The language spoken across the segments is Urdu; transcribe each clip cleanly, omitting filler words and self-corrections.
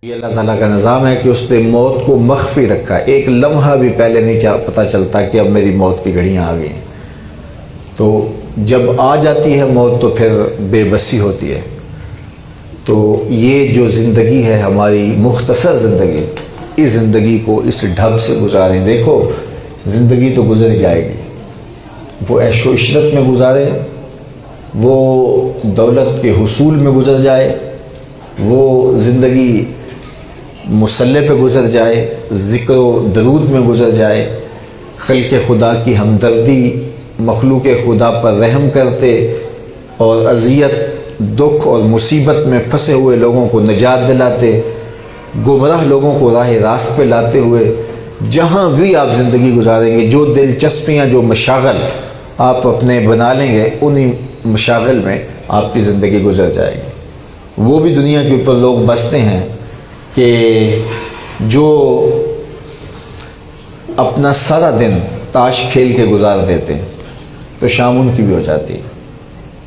یہ اللہ تعالیٰ کا نظام ہے کہ اس نے موت کو مخفی رکھا ہے، ایک لمحہ بھی پہلے نہیں پتہ چلتا کہ اب میری موت کی گھڑیاں آ گئی ہیں۔ تو جب آ جاتی ہے موت تو پھر بے بسی ہوتی ہے۔ تو یہ جو زندگی ہے ہماری مختصر زندگی، اس زندگی کو اس ڈھب سے گزاریں۔ دیکھو زندگی تو گزر ہی جائے گی، وہ عیش و عشرت میں گزاریں، وہ دولت کے حصول میں گزر جائے، وہ زندگی مصلح پہ گزر جائے، ذکر و درود میں گزر جائے، خلق خدا کی ہمدردی، مخلوق خدا پر رحم کرتے اور اذیت، دکھ اور مصیبت میں پھنسے ہوئے لوگوں کو نجات دلاتے، گمراہ لوگوں کو راہ راست پہ لاتے ہوئے جہاں بھی آپ زندگی گزاریں گے، جو دلچسپیاں، جو مشاغل آپ اپنے بنا لیں گے، انہی مشاغل میں آپ کی زندگی گزر جائے گی۔ وہ بھی دنیا کے اوپر لوگ بستے ہیں کہ جو اپنا سارا دن تاش کھیل کے گزار دیتے ہیں تو شام ان کی بھی ہو جاتی ہے،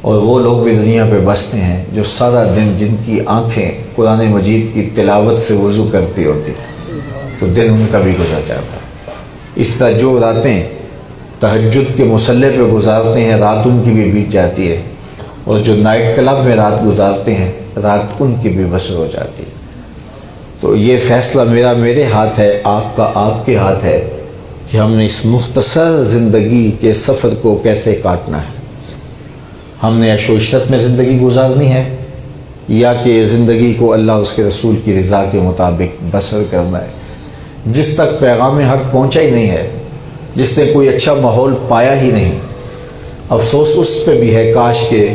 اور وہ لوگ بھی دنیا پہ بستے ہیں جو سارا دن، جن کی آنکھیں قرآن مجید کی تلاوت سے وضو کرتی ہوتی تو دن ان کا بھی گزر جاتا۔ اس طرح جو راتیں تہجد کے مصلح پہ گزارتے ہیں، رات ان کی بھی بیت جاتی ہے، اور جو نائٹ کلب میں رات گزارتے ہیں، رات ان کی بھی بسر ہو جاتی ہے۔ تو یہ فیصلہ میرے ہاتھ ہے، آپ کا آپ کے ہاتھ ہے کہ ہم نے اس مختصر زندگی کے سفر کو کیسے کاٹنا ہے۔ ہم نے عیش و عشرت میں زندگی گزارنی ہے، یا کہ زندگی کو اللہ اس کے رسول کی رضا کے مطابق بسر کرنا ہے۔ جس تک پیغام حق پہنچا ہی نہیں ہے، جس نے کوئی اچھا ماحول پایا ہی نہیں، افسوس اس پہ بھی ہے، کاش کہ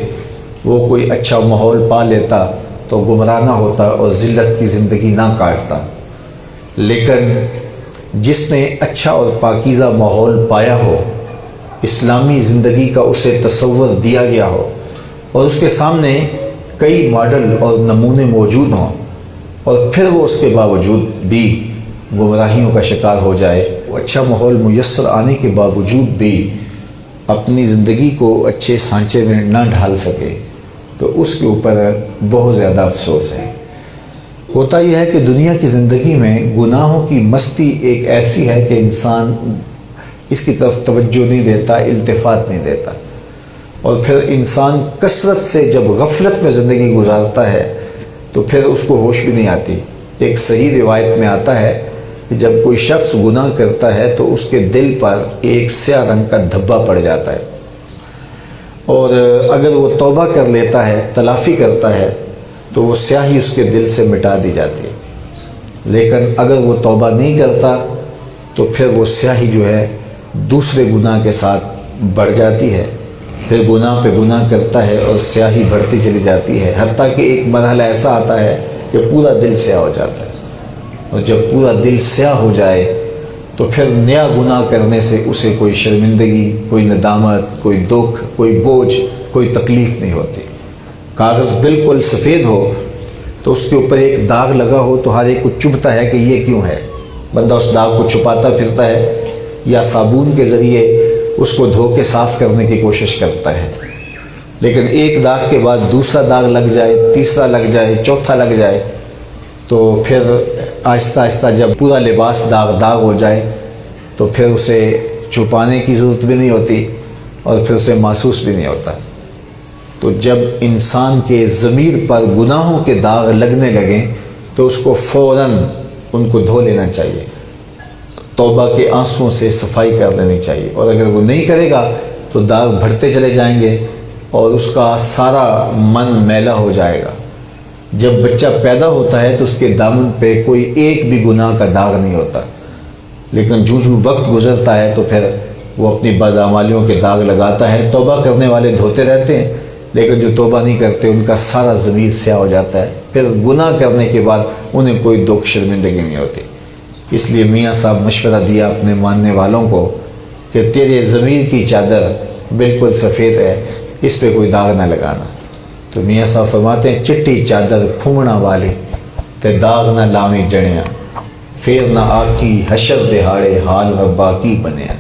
وہ کوئی اچھا ماحول پا لیتا تو گمراہ نہ ہوتا اور ذلت کی زندگی نہ کاٹتا۔ لیکن جس نے اچھا اور پاکیزہ ماحول پایا ہو، اسلامی زندگی کا اسے تصور دیا گیا ہو، اور اس کے سامنے کئی ماڈل اور نمونے موجود ہوں، اور پھر وہ اس کے باوجود بھی گمراہیوں کا شکار ہو جائے، وہ اچھا ماحول میسر آنے کے باوجود بھی اپنی زندگی کو اچھے سانچے میں نہ ڈھال سکے، تو اس کے اوپر بہت زیادہ افسوس ہے۔ ہوتا یہ ہے کہ دنیا کی زندگی میں گناہوں کی مستی ایک ایسی ہے کہ انسان اس کی طرف توجہ نہیں دیتا، التفات نہیں دیتا، اور پھر انسان کثرت سے جب غفلت میں زندگی گزارتا ہے تو پھر اس کو ہوش بھی نہیں آتی۔ ایک صحیح روایت میں آتا ہے کہ جب کوئی شخص گناہ کرتا ہے تو اس کے دل پر ایک سیاہ رنگ کا دھبا پڑ جاتا ہے، اور اگر وہ توبہ کر لیتا ہے، تلافی کرتا ہے، تو وہ سیاہی اس کے دل سے مٹا دی جاتی ہے۔ لیکن اگر وہ توبہ نہیں کرتا تو پھر وہ سیاہی جو ہے دوسرے گناہ کے ساتھ بڑھ جاتی ہے، پھر گناہ پہ گناہ کرتا ہے اور سیاہی بڑھتی چلی جاتی ہے، حتیٰ کہ ایک مرحلہ ایسا آتا ہے کہ پورا دل سیاہ ہو جاتا ہے۔ اور جب پورا دل سیاہ ہو جائے تو پھر نیا گناہ کرنے سے اسے کوئی شرمندگی، کوئی ندامت، کوئی دکھ، کوئی بوجھ، کوئی تکلیف نہیں ہوتی۔ کاغذ بالکل سفید ہو تو اس کے اوپر ایک داغ لگا ہو تو ہر ایک کو چبھتا ہے کہ یہ کیوں ہے، بندہ اس داغ کو چھپاتا پھرتا ہے، یا صابن کے ذریعے اس کو دھو کے صاف کرنے کی کوشش کرتا ہے۔ لیکن ایک داغ کے بعد دوسرا داغ لگ جائے، تیسرا لگ جائے، چوتھا لگ جائے، تو پھر آہستہ آہستہ جب پورا لباس داغ ہو جائے تو پھر اسے چھپانے کی ضرورت بھی نہیں ہوتی، اور پھر اسے محسوس بھی نہیں ہوتا۔ تو جب انسان کے ضمیر پر گناہوں کے داغ لگنے لگیں تو اس کو فوراً ان کو دھو لینا چاہیے، توبہ کے آنسوؤں سے صفائی کر لینی چاہیے، اور اگر وہ نہیں کرے گا تو داغ بڑھتے چلے جائیں گے اور اس کا سارا من میلا ہو جائے گا۔ جب بچہ پیدا ہوتا ہے تو اس کے دامن پہ کوئی ایک بھی گناہ کا داغ نہیں ہوتا، لیکن جو وقت گزرتا ہے تو پھر وہ اپنی بدعمالیوں کے داغ لگاتا ہے۔ توبہ کرنے والے دھوتے رہتے ہیں، لیکن جو توبہ نہیں کرتے ان کا سارا ضمیر سیاہ ہو جاتا ہے، پھر گناہ کرنے کے بعد انہیں کوئی دکھ، شرمندگی نہیں ہوتی۔ اس لیے میاں صاحب مشورہ دیا اپنے ماننے والوں کو کہ تیرے ضمیر کی چادر بالکل سفید ہے، اس پہ کوئی داغ نہ لگانا۔ تو میاں صاحب فرماتے ہیں، چٹی چادر پھومنا والی تے داغ نہ لاویں جڑیاں، پھر نہ آکھی حشر دہاڑے حال ربا کی بنیا۔